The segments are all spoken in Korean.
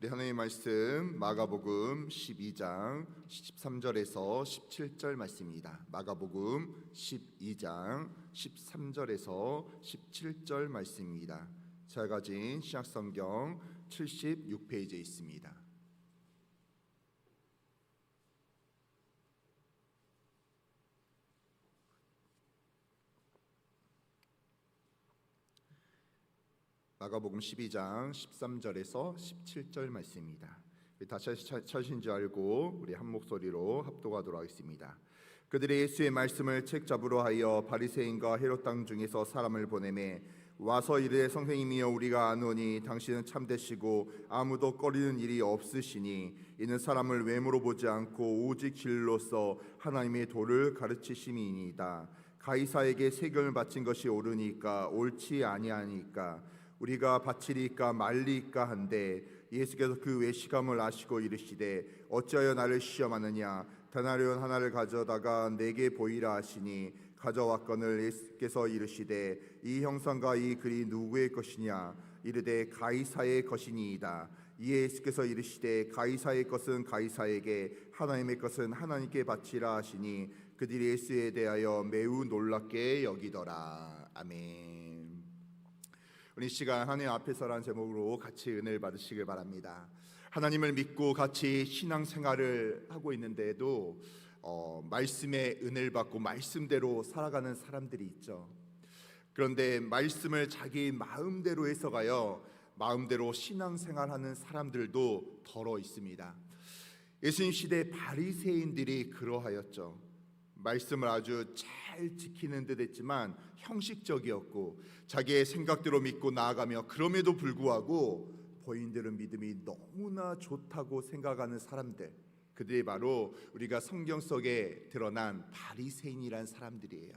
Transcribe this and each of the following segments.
우리 하나님의 말씀 마가복음 12장 13절에서 17절 말씀입니다. 마가복음 12장 13절에서 17절 말씀입니다. 제가 가진 신약성경 76페이지에 있습니다. 마가복음 12장 13절에서 17절 말씀입니다. 다시 찾으신 줄 알고 우리 한 목소리로 합독하도록 하겠습니다. 그들이 예수의 말씀을 책잡으러 하여 바리새인과 헤롯 땅 중에서 사람을 보내매 와서 이르되 선생님이여 우리가 아노니 당신은 참되시고 아무도 꺼리는 일이 없으시니 이는 사람을 외모로 보지 않고 오직 길로서 하나님의 도를 가르치심이니이다. 가이사에게 세금을 바친 것이 옳으니까 옳지 아니하니까 우리가 바치리까 말리까 한데 예수께서 그 외식함을 아시고 이르시되 어찌하여 나를 시험하느냐 데나리온 하나를 가져다가 내게 보이라 하시니 가져왔거늘 예수께서 이르시되 이 형상과 이 글이 누구의 것이냐 이르되 가이사의 것이니이다. 이에 예수께서 이르시되 가이사의 것은 가이사에게 하나님의 것은 하나님께 바치라 하시니 그들이 예수에 대하여 매우 놀랍게 여기더라. 아멘. 우리 시간 하나님 앞에서라는 제목으로 같이 은혜를 받으시길 바랍니다. 하나님을 믿고 같이 신앙생활을 하고 있는데도 말씀의 은혜를 받고 말씀대로 살아가는 사람들이 있죠. 그런데 말씀을 자기 마음대로 해석하여 마음대로 신앙생활하는 사람들도 더러 있습니다. 예수님 시대 바리새인들이 그러하였죠. 말씀을 아주 잘 지키는 듯 했지만 형식적이었고 자기의 생각대로 믿고 나아가며 그럼에도 불구하고 본인들은 믿음이 너무나 좋다고 생각하는 사람들, 그들이 바로 우리가 성경 속에 드러난 바리새인이란 사람들이에요.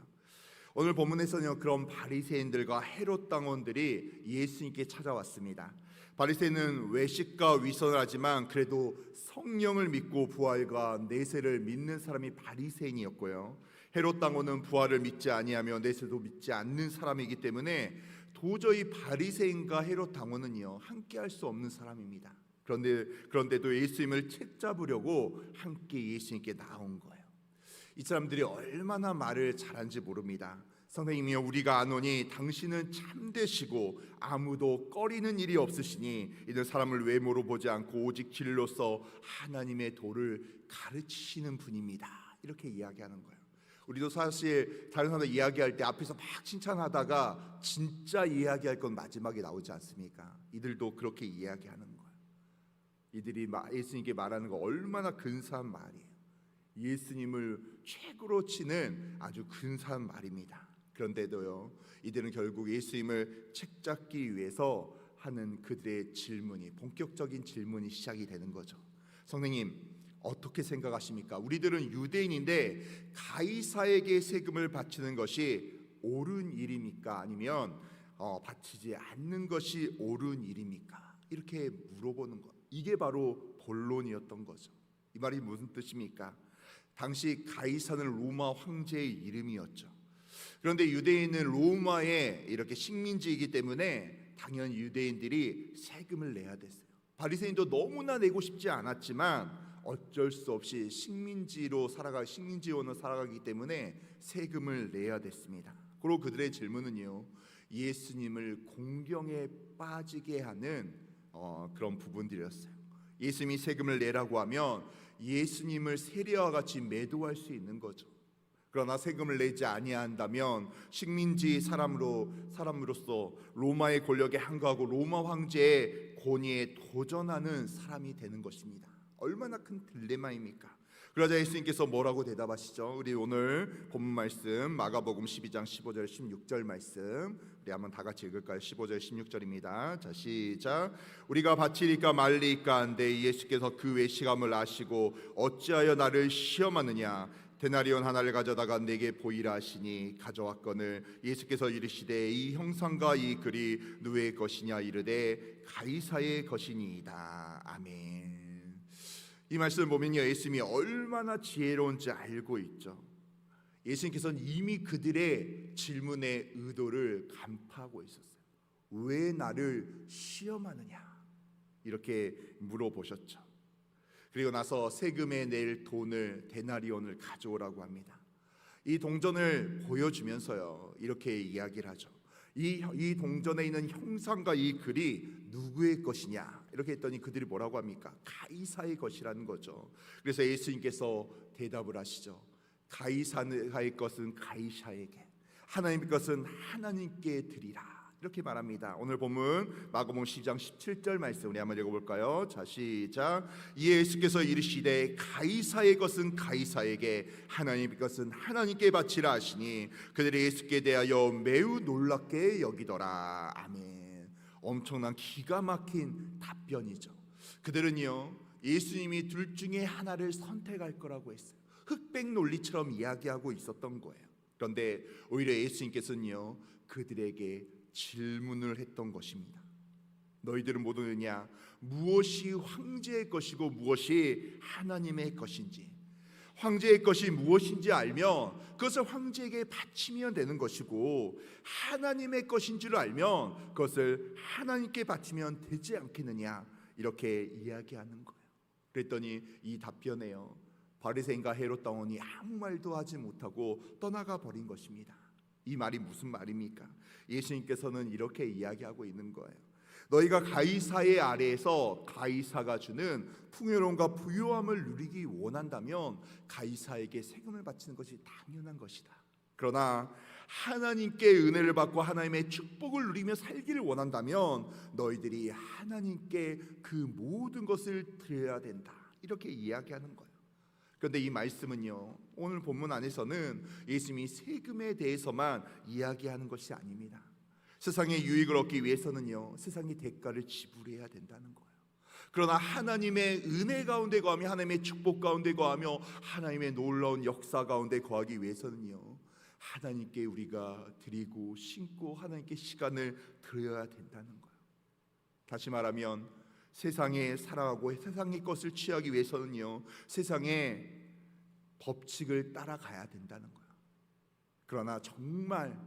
오늘 본문에서는 그런 바리새인들과 헤롯 당원들이 예수님께 찾아왔습니다. 바리새인은 외식과 위선을 하지만 그래도 성령을 믿고 부활과 내세를 믿는 사람이 바리새인이었고요. 헤롯 당원은 부활을 믿지 아니하며 내세도 믿지 않는 사람이기 때문에 도저히 바리새인과 헤롯 당원은요 함께할 수 없는 사람입니다. 그런데도 예수님을 채잡으려고 함께 예수님께 나온 거예요. 이 사람들이 얼마나 말을 잘하는지 모릅니다. 선생님이여 우리가 아노니 당신은 참되시고 아무도 꺼리는 일이 없으시니 이는 사람을 외모로 보지 않고 오직 길로서 하나님의 도를 가르치시는 분입니다. 이렇게 이야기하는 거예요. 우리도 사실 다른 사람들 이야기할 때 앞에서 막 칭찬하다가 진짜 이야기할 건 마지막에 나오지 않습니까? 이들도 그렇게 이야기하는 거예요. 이들이 예수님께 말하는 거 얼마나 근사한 말이에요. 예수님을 최고로 치는 아주 근사한 말입니다. 그런데도요 이들은 결국 예수님을 책잡기 위해서 하는 그들의 질문이, 본격적인 질문이 시작이 되는 거죠. 선생님 어떻게 생각하십니까? 우리들은 유대인인데 가이사에게 세금을 바치는 것이 옳은 일입니까? 아니면 바치지 않는 것이 옳은 일입니까? 이렇게 물어보는 것, 이게 바로 본론이었던 거죠. 이 말이 무슨 뜻입니까? 당시 가이사는 로마 황제의 이름이었죠. 그런데 유대인은 로마의 이렇게 식민지이기 때문에 당연히 유대인들이 세금을 내야 됐어요. 바리새인도 너무나 내고 싶지 않았지만 어쩔 수 없이 식민지원으로 살아가기 때문에 세금을 내야 됐습니다. 그리고 그들의 질문은요 예수님을 공경에 빠지게 하는 그런 부분들이었어요. 예수님이 세금을 내라고 하면 예수님을 세리와 같이 매도할 수 있는 거죠. 그러나 세금을 내지 아니한다면 식민지 사람으로서 로마의 권력에 항거하고 로마 황제의 권위에 도전하는 사람이 되는 것입니다. 얼마나 큰 딜레마입니까? 그러자 예수님께서 뭐라고 대답하시죠? 우리 오늘 본문 말씀 마가복음 12장 15절 16절 말씀 우리 한번 다 같이 읽을까요? 15절 16절입니다. 자 시작. 우리가 바치리까 말리까 한데 예수께서 그 외식함을 아시고 어찌하여 나를 시험하느냐 데나리온 하나를 가져다가 내게 보이라 하시니 가져왔거늘 예수께서 이르시되 이 형상과 이 글이 누구의 것이냐 이르되 가이사의 것이니이다. 아멘. 이 말씀을 보면요 예수님이 얼마나 지혜로운지 알고 있죠. 예수님께서는 이미 그들의 질문의 의도를 간파하고 있었어요. 왜 나를 시험하느냐? 이렇게 물어보셨죠. 그리고 나서 세금에 낼 돈을 데나리온을 가져오라고 합니다. 이 동전을 보여주면서요 이렇게 이야기를 하죠. 이 동전에 있는 형상과 이 글이 누구의 것이냐 이렇게 했더니 그들이 뭐라고 합니까? 가이사의 것이라는 거죠. 그래서 예수님께서 대답을 하시죠. 가이사의 것은 가이사에게, 하나님의 것은 하나님께 드리라 이렇게 말합니다. 오늘 본문 마가복음 10장 17절 말씀 우리 한번 읽어볼까요? 자, 시작. 예수께서 이르시되 가이사의 것은 가이사에게, 하나님의 것은 하나님께 바치라 하시니 그들이 예수께 대하여 매우 놀랍게 여기더라. 아멘. 엄청난 기가 막힌 답변이죠. 그들은요 예수님이 둘 중에 하나를 선택할 거라고 했어요. 흑백 논리처럼 이야기하고 있었던 거예요. 그런데 오히려 예수님께서는요 그들에게 질문을 했던 것입니다. 너희들은 모르느냐? 무엇이 황제의 것이고 무엇이 하나님의 것인지. 황제의 것이 무엇인지 알면 그것을 황제에게 바치면 되는 것이고, 하나님의 것인 줄 알면 그것을 하나님께 바치면 되지 않겠느냐 이렇게 이야기하는 거예요. 그랬더니 이 답변에요 바리새인과 헤롯 당원이 아무 말도 하지 못하고 떠나가 버린 것입니다. 이 말이 무슨 말입니까? 예수님께서는 이렇게 이야기하고 있는 거예요. 너희가 가이사의 아래에서 가이사가 주는 풍요로움과 부유함을 누리기 원한다면 가이사에게 세금을 바치는 것이 당연한 것이다. 그러나 하나님께 은혜를 받고 하나님의 축복을 누리며 살기를 원한다면 너희들이 하나님께 그 모든 것을 드려야 된다 이렇게 이야기하는 거예요. 그런데 이 말씀은요 오늘 본문 안에서는 예수님이 세금에 대해서만 이야기하는 것이 아닙니다. 세상의 유익을 얻기 위해서는요 세상의 대가를 지불해야 된다는 거예요. 그러나 하나님의 은혜 가운데 거하며 하나님의 축복 가운데 거하며 하나님의 놀라운 역사 가운데 거하기 위해서는요 하나님께 우리가 드리고 심고 하나님께 시간을 드려야 된다는 거예요. 다시 말하면 세상에 살아가고 세상의 것을 취하기 위해서는요 세상의 법칙을 따라가야 된다는 거예요. 그러나 정말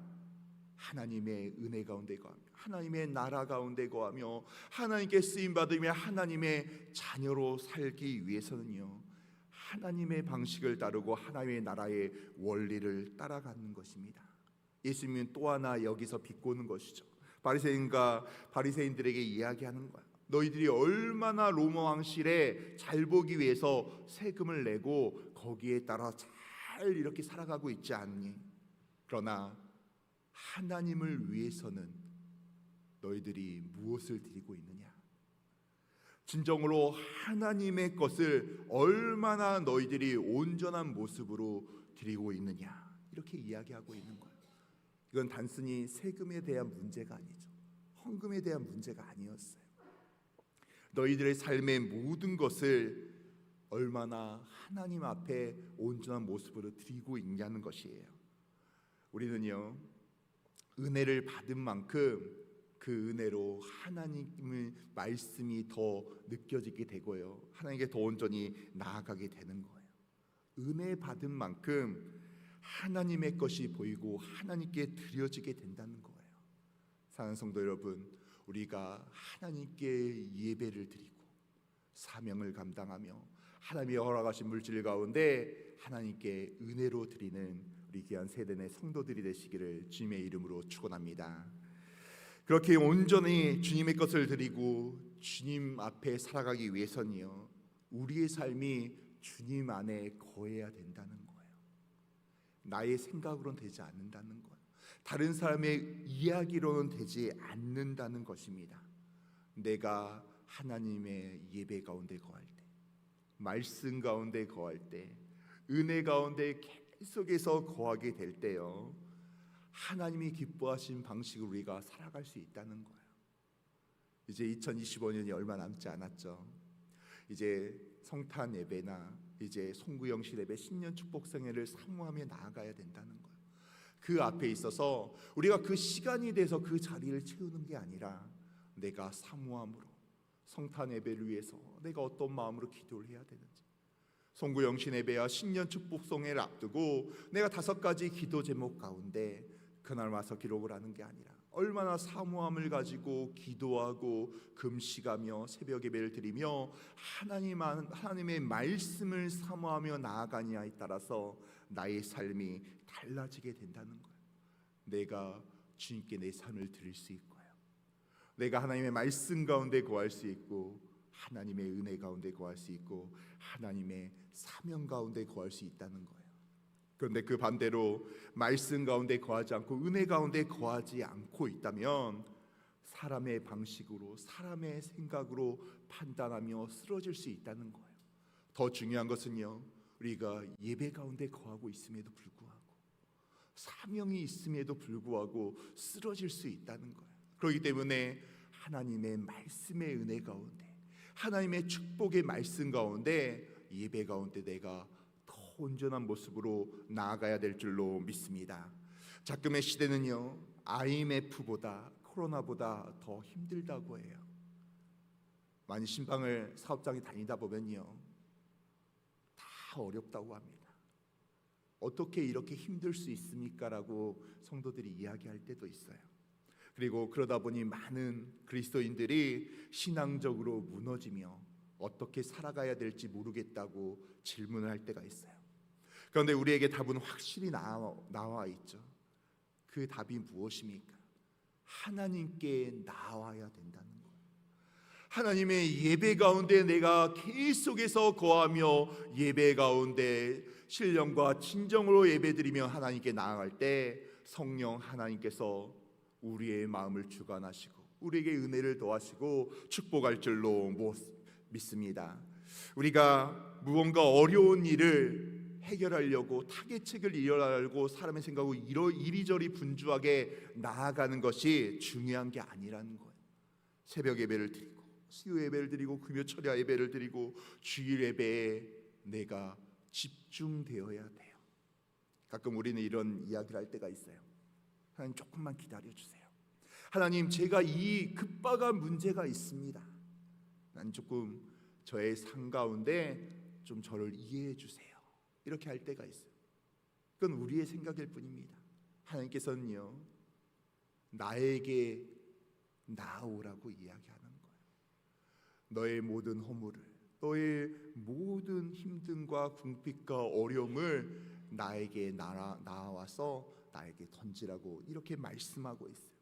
하나님의 은혜 가운데 거하며 하나님의 나라 가운데 거하며 하나님께 쓰임받으며 하나님의 자녀로 살기 위해서는요 하나님의 방식을 따르고 하나님의 나라의 원리를 따라가는 것입니다. 예수님은 또 하나 여기서 비꼬는 것이죠. 바리새인들에게 이야기하는 거예요. 너희들이 얼마나 로마 왕실에 잘 보기 위해서 세금을 내고 거기에 따라 잘 이렇게 살아가고 있지 않니? 그러나 하나님을 위해서는 너희들이 무엇을 드리고 있느냐? 진정으로 하나님의 것을 얼마나 너희들이 온전한 모습으로 드리고 있느냐? 이렇게 이야기하고 있는 거예요. 이건 단순히 세금에 대한 문제가 아니죠. 헌금에 대한 문제가 아니었어요. 너희들의 삶의 모든 것을 얼마나 하나님 앞에 온전한 모습으로 드리고 있냐는 것이에요. 우리는요 은혜를 받은 만큼 그 은혜로 하나님의 말씀이 더 느껴지게 되고요 하나님께 더 온전히 나아가게 되는 거예요. 은혜 받은 만큼 하나님의 것이 보이고 하나님께 드려지게 된다는 거예요. 사랑하는 성도 여러분, 우리가 하나님께 예배를 드리고 사명을 감당하며 하나님이 허락하신 물질 가운데 하나님께 은혜로 드리는 우리 귀한 세대의 성도들이 되시기를 주님의 이름으로 축원합니다. 그렇게 온전히 주님의 것을 드리고 주님 앞에 살아가기 위해서는요 우리의 삶이 주님 안에 거해야 된다는 거예요. 나의 생각으로는 되지 않는다는 거예요. 다른 사람의 이야기로는 되지 않는다는 것입니다. 내가 하나님의 예배 가운데 거할 때, 말씀 가운데 거할 때, 은혜 가운데 계속해서 거하게 될 때요 하나님이 기뻐하신 방식으로 우리가 살아갈 수 있다는 거예요. 이제 2025년이 얼마 남지 않았죠. 이제 성탄 예배나 이제 송구영신 예배, 신년 축복성회를 사모하며 나아가야 된다는 거예요. 그 앞에 있어서 우리가 그 시간이 돼서 그 자리를 채우는 게 아니라 내가 사모함으로 성탄 예배를 위해서 내가 어떤 마음으로 기도를 해야 되는지, 송구영신 예배와 신년 축복성회를 앞두고 내가 5가지 기도 제목 가운데 그날 와서 기록을 하는 게 아니라 얼마나 사모함을 가지고 기도하고 금식하며 새벽 예배를 드리며 하나님의 말씀을 사모하며 나아가냐에 따라서 나의 삶이 달라지게 된다는 거예요. 내가 주님께 내 삶을 드릴 수 있고요, 내가 하나님의 말씀 가운데 거할 수 있고, 하나님의 은혜 가운데 거할 수 있고, 하나님의 사명 가운데 거할 수 있다는 거예요. 그런데 그 반대로 말씀 가운데 거하지 않고 은혜 가운데 거하지 않고 있다면 사람의 방식으로, 사람의 생각으로 판단하며 쓰러질 수 있다는 거예요. 더 중요한 것은요, 우리가 예배 가운데 거하고 있음에도 불구하고, 사명이 있음에도 불구하고 쓰러질 수 있다는 거예요. 그렇기 때문에 하나님의 말씀의 은혜 가운데, 하나님의 축복의 말씀 가운데, 예배 가운데 내가 더 온전한 모습으로 나아가야 될 줄로 믿습니다. 지금의 시대는요, IMF보다 코로나보다 더 힘들다고 해요. 많이 신방을 사업장에 다니다 보면요, 다 어렵다고 합니다. 어떻게 이렇게 힘들 수 있습니까? 라고 성도들이 이야기할 때도 있어요. 그리고 그러다 보니 많은 그리스도인들이 신앙적으로 무너지며 어떻게 살아가야 될지 모르겠다고 질문을 할 때가 있어요. 그런데 우리에게 답은 확실히 나와 있죠. 그 답이 무엇입니까? 하나님께 나와야 된다는 거예요. 하나님의 예배 가운데 내가 계속해서 거하며 예배 가운데 신령과 진정으로 예배드리며 하나님께 나아갈 때 성령 하나님께서 우리의 마음을 주관하시고 우리에게 은혜를 더하시고 축복할 줄로 믿습니다. 우리가 무언가 어려운 일을 해결하려고 타개책을 이뤄하려고 사람의 생각으로 이리저리 분주하게 나아가는 것이 중요한 게 아니라는 거예요. 새벽 예배를 드리고 수요 예배를 드리고 금요 철야 예배를 드리고 주일 예배에 내가 집중되어야 돼요. 가끔 우리는 이런 이야기를 할 때가 있어요. 하나님, 조금만 기다려주세요. 하나님, 제가 이 급박한 문제가 있습니다. 난 조금 저의 삶 가운데 좀 저를 이해해 주세요. 이렇게 할 때가 있어요. 그건 우리의 생각일 뿐입니다. 하나님께서는요, 나에게 나오라고 이야기하는 거예요. 너의 모든 허물을, 너의 모든 힘듦과 궁핍과 어려움을 나에게 나와서 나에게 던지라고 이렇게 말씀하고 있어요.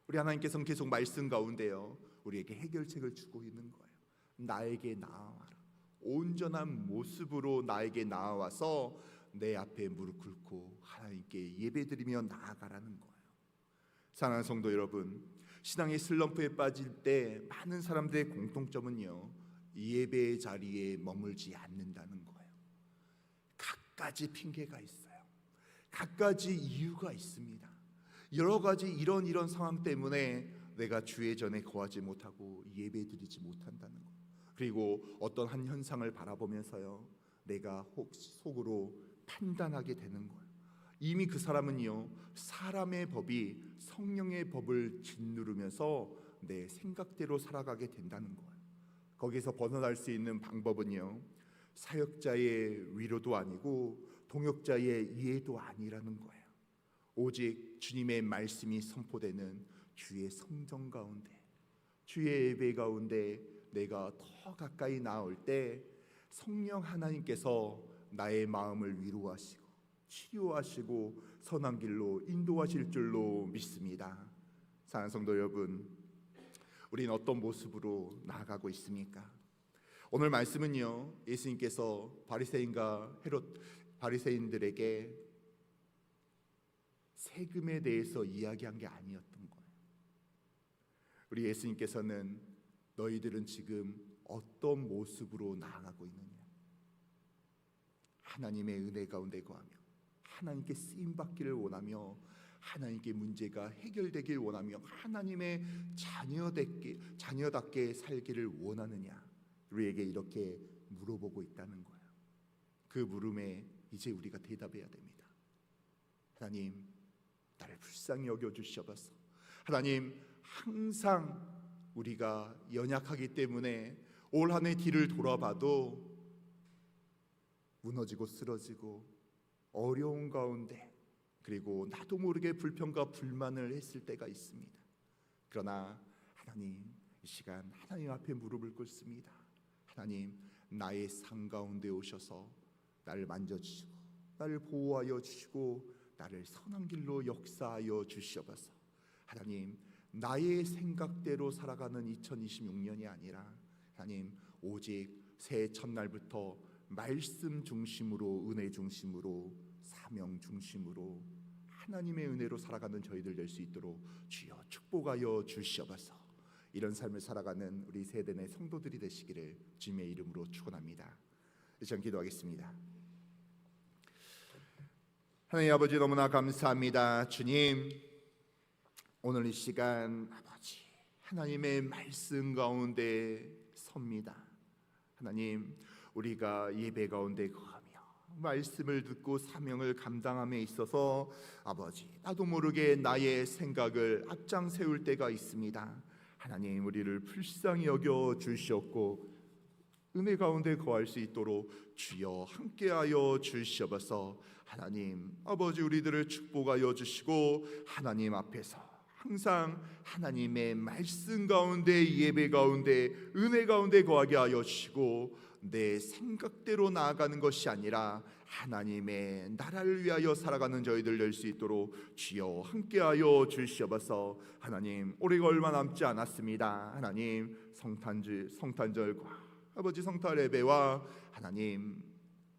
우리 하나님께서는 계속 말씀 가운데요, 우리에게 해결책을 주고 있는 거예요. 나에게 나아와라. 온전한 모습으로 나에게 나와서 내 앞에 무릎 꿇고 하나님께 예배드리며 나아가라는 거예요. 사랑하는 성도 여러분, 신앙의 슬럼프에 빠질 때 많은 사람들의 공통점은요, 예배의 자리에 머물지 않는다는 거예요. 갖가지 핑계가 있어요. 갖가지 이유가 있습니다. 여러 가지 이런 상황 때문에 내가 주의 전에 거하지 못하고 예배드리지 못한다는 거예요. 그리고 어떤 한 현상을 바라보면서요, 내가 속으로 판단하게 되는 거예요. 이미 그 사람은요, 사람의 법이 성령의 법을 짓누르면서 내 생각대로 살아가게 된다는 거예요. 거기서 벗어날 수 있는 방법은요, 사역자의 위로도 아니고 동역자의 이해도 아니라는 거예요. 오직 주님의 말씀이 선포되는 주의 성전 가운데, 주의 예배 가운데 내가 더 가까이 나올 때 성령 하나님께서 나의 마음을 위로하시고 치유하시고 선한 길로 인도하실 줄로 믿습니다. 사랑하는 성도 여러분, 우리는 어떤 모습으로 나아가고 있습니까? 오늘 말씀은요, 예수님께서 바리새인들에게 세금에 대해서 이야기한 게 아니었던 거예요. 우리 예수님께서는 너희들은 지금 어떤 모습으로 나아가고 있느냐, 하나님의 은혜 가운데 거하며 하나님께 쓰임 받기를 원하며 하나님께 문제가 해결되길 원하며 하나님의 자녀답게 살기를 원하느냐, 우리에게 이렇게 물어보고 있다는 거예요. 그 물음에 이제 우리가 대답해야 됩니다. 하나님, 나를 불쌍히 여겨주셔서, 하나님, 항상 우리가 연약하기 때문에 올 한 해 뒤를 돌아봐도 무너지고 쓰러지고 어려운 가운데, 그리고 나도 모르게 불평과 불만을 했을 때가 있습니다. 그러나 하나님, 이 시간 하나님 앞에 무릎을 꿇습니다. 하나님, 나의 삶 가운데 오셔서 나를 만져주시고 나를 보호하여 주시고 나를 선한 길로 역사하여 주시옵소서. 하나님, 나의 생각대로 살아가는 2026년이 아니라 하나님, 오직 새해 첫날부터 말씀 중심으로, 은혜 중심으로, 사명 중심으로 하나님의 은혜로 살아가는 저희들 될 수 있도록 주여 축복하여 주시옵소서. 이런 삶을 살아가는 우리 세대 내 성도들이 되시기를 주님의 이름으로 축원합니다. 이 시간 기도하겠습니다. 하나님 아버지, 너무나 감사합니다. 주님, 오늘 이 시간 아버지 하나님의 말씀 가운데 섭니다. 하나님, 우리가 예배 가운데 거하며 말씀을 듣고 사명을 감당함에 있어서 아버지, 나도 모르게 나의 생각을 앞장 세울 때가 있습니다. 하나님, 우리를 불쌍히 여겨 주시옵고 은혜 가운데 거할 수 있도록 주여 함께하여 주시옵소서. 하나님 아버지, 우리들을 축복하여 주시고 하나님 앞에서 항상 하나님의 말씀 가운데, 예배 가운데, 은혜 가운데 거하게 하여 주시고 내 생각대로 나아가는 것이 아니라 하나님의 나라를 위하여 살아가는 저희들 될 수 있도록 주여 함께하여 주시옵소서. 하나님, 올해가 얼마 남지 않았습니다. 하나님, 성탄절과 아버지 성탄 예배와 하나님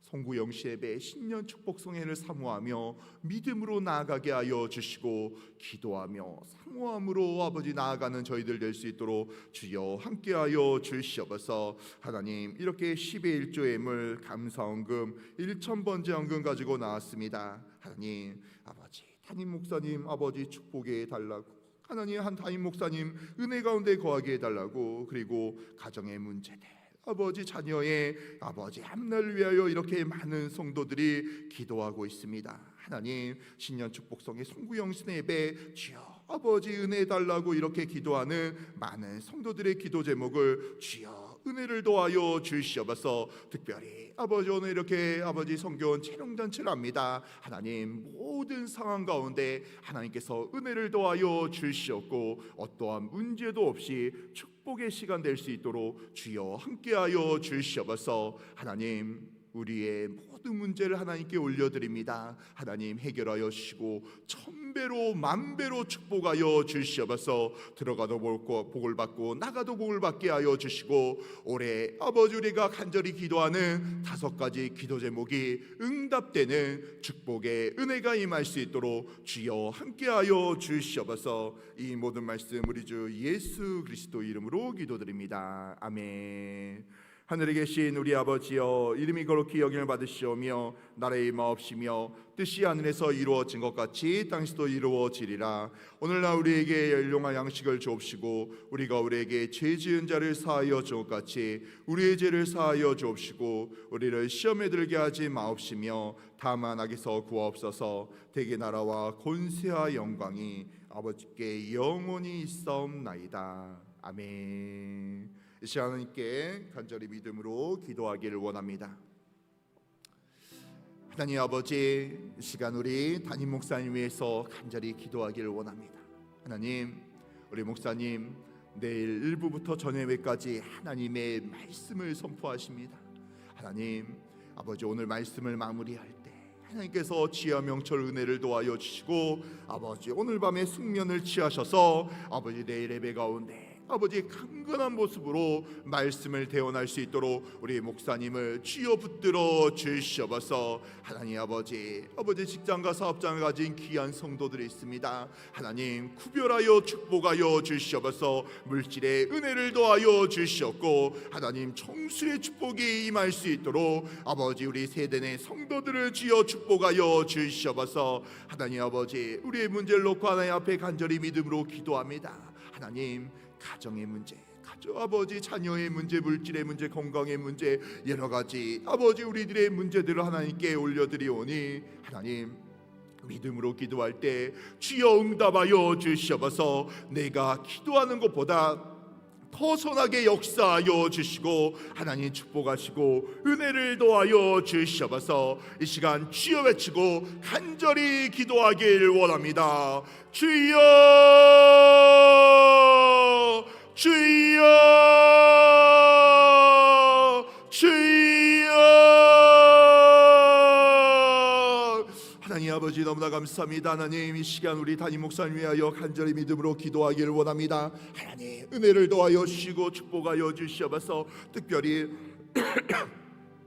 송구영시 예배 신년 축복 성회를 사모하며 믿음으로 나아가게 하여 주시고 기도하며 사모함으로 아버지 나아가는 저희들 될 수 있도록 주여 함께하여 주시옵소서. 하나님, 이렇게 10의 1조 예물 감사헌금 1,000번째 헌금 가지고 나왔습니다. 하나님 아버지, 담임 목사님 아버지 축복해 달라고, 하나님 한 담임 목사님 은혜 가운데 거하게 해달라고, 그리고 가정의 문제들 아버지 자녀의 아버지 앞날을 위하여 이렇게 많은 성도들이 기도하고 있습니다. 하나님, 신년 축복성의 송구영신의 예배 주여 아버지 은혜 달라고 이렇게 기도하는 많은 성도들의 기도 제목을 주여 은혜를 도하여 주시옵소서. 특별히 아버지 오늘 이렇게 아버지 성교원 촬영잔치를 합니다. 하나님, 모든 상황 가운데 하나님께서 은혜를 도하여 주시옵고 어떠한 문제도 없이 축복의 시간 될 수 있도록 주여 함께하여 주시옵소서. 하나님, 우리의 모든 문제를 하나님께 올려드립니다. 하나님 해결하여 주시고 천배로 만배로 축복하여 주시옵소서. 들어가도 복을 받고 나가도 복을 받게 하여 주시고 올해 아버지 우리가 간절히 기도하는 5가지 기도 제목이 응답되는 축복의 은혜가 임할 수 있도록 주여 함께하여 주시옵소서. 이 모든 말씀 우리 주 예수 그리스도 이름으로 기도드립니다. 아멘. 하늘에 계신 우리 아버지여, 이름이 거룩히 여김을 받으시오며 나라의 마옵시며 뜻이 하늘에서 이루어진 것 같이 땅에서도 이루어지리라. 오늘날 우리에게 일용할 양식을 주옵시고 우리가 우리에게 죄 지은 자를 사하여 준 것 같이 우리의 죄를 사하여 주옵시고 우리를 시험에 들게 하지 마옵시며 다만 악에서 구하옵소서. 대개 나라와 권세와 영광이 아버지께 영원히 있사옵나이다. 아멘. 이 시간 하나님께 간절히 믿음으로 기도하기를 원합니다. 하나님 아버지, 이 시간 우리 담임 목사님 위해서 간절히 기도하기를 원합니다. 하나님, 우리 목사님 내일 일부부터 전예배까지 하나님의 말씀을 선포하십니다. 하나님 아버지, 오늘 말씀을 마무리할 때 하나님께서 지혜와 명철 은혜를 도와여 주시고 아버지 오늘 밤에 숙면을 취하셔서 아버지 내일 예배 가운데 아버지 강건한 모습으로 말씀을 대언할 수 있도록 우리 목사님을 주여 붙들어 주시옵소서. 하나님 아버지 직장과 사업장을 가진 귀한 성도들이 있습니다. 하나님 구별하여 축복하여 주시옵소서. 물질의 은혜를 더하여 주시옵고 하나님 청수의 축복이 임할 수 있도록 아버지 우리 세대 내 성도들을 주여 축복하여 주시옵소서. 하나님 아버지, 우리의 문제를 놓고 하나님 앞에 간절히 믿음으로 기도합니다. 하나님, 가정의 문제, 아버지 자녀의 문제, 물질의 문제, 건강의 문제, 여러 가지 아버지 우리들의 문제들을 하나님께 올려드리오니 하나님 믿음으로 기도할 때 주여 응답하여 주시옵소서. 내가 기도하는 것보다 더 선하게 역사하여 주시고 하나님 축복하시고 은혜를 도하여 주시옵소서. 이 시간 주여 외치고 간절히 기도하길 원합니다. 주여! 주여 주여. 하나님 아버지 너무나 감사합니다. 하나님 이 시간 우리 담임 목사님 위하여 간절히 믿음으로 기도하기를 원합니다. 하나님 은혜를 더하여 주시고 축복하여 주시옵소서. 특별히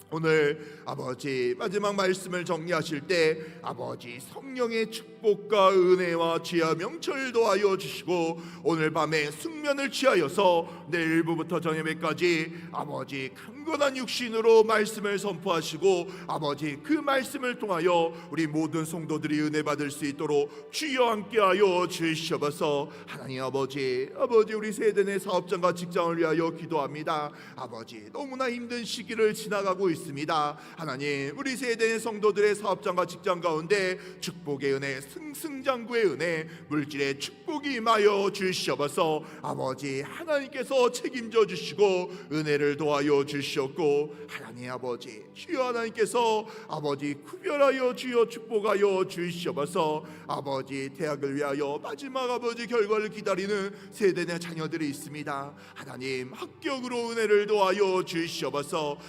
오늘 아버지 마지막 말씀을 정리하실 때 아버지 성령의 축복과 은혜와 지혜와 명철 도하여 주시고 오늘 밤에 숙면을 취하여서 내일부터 저녁에까지 아버지 강건한 육신으로 말씀을 선포하시고 아버지 그 말씀을 통하여 우리 모든 성도들이 은혜 받을 수 있도록 주여 함께하여 주시옵소서. 하나님 아버지 우리 세대의 사업장과 직장을 위하여 기도합니다. 아버지 너무나 힘든 시기를 지나가고 있습니다. 하나님 우리 세대의 성도들의 사업장과 직장 가운데 축복의 은혜, 승승장구의 은혜, 물질의 축복이 임하여 주시옵소서. 아버지 하나님께서 책임져 주시고 은혜를 도하여 주시옵고 하나님 아버지 주여 하나님께서 아버지 구별하여 주여 축복하여 주시옵소서. 아버지 대학을 위하여 마지막 아버지 결과를 기다리는 세대의 자녀들이 있습니다. 하나님 합격으로 은혜를 도하여 주시옵소서.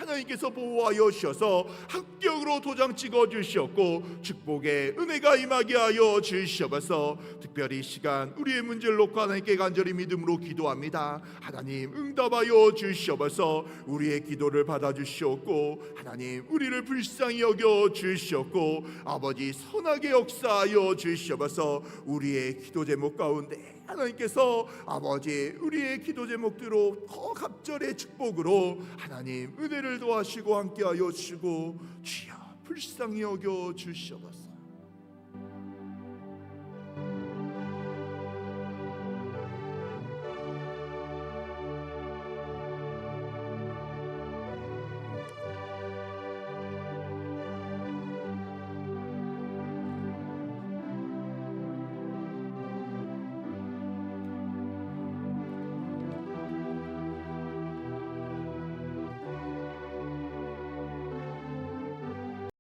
하나님께서 보호하여 주셔서 합격으로 도장 찍어 주시옵고 축복의 은혜가 임하게 하여 주시옵소서. 특별히 이 시간 우리의 문제를 놓고 하나님께 간절히 믿음으로 기도합니다. 하나님 응답하여 주시옵소서. 우리의 기도를 받아 주시옵고 하나님 우리를 불쌍히 여겨 주시옵고 아버지 선하게 역사하여 주시옵소서. 우리의 기도 제목 가운데 하나님께서 아버지 우리의 기도 제목대로 더 갑절의 축복으로 하나님 은혜를 도하시고 함께하여 주시고 주여 불쌍히 여겨 주시옵소서.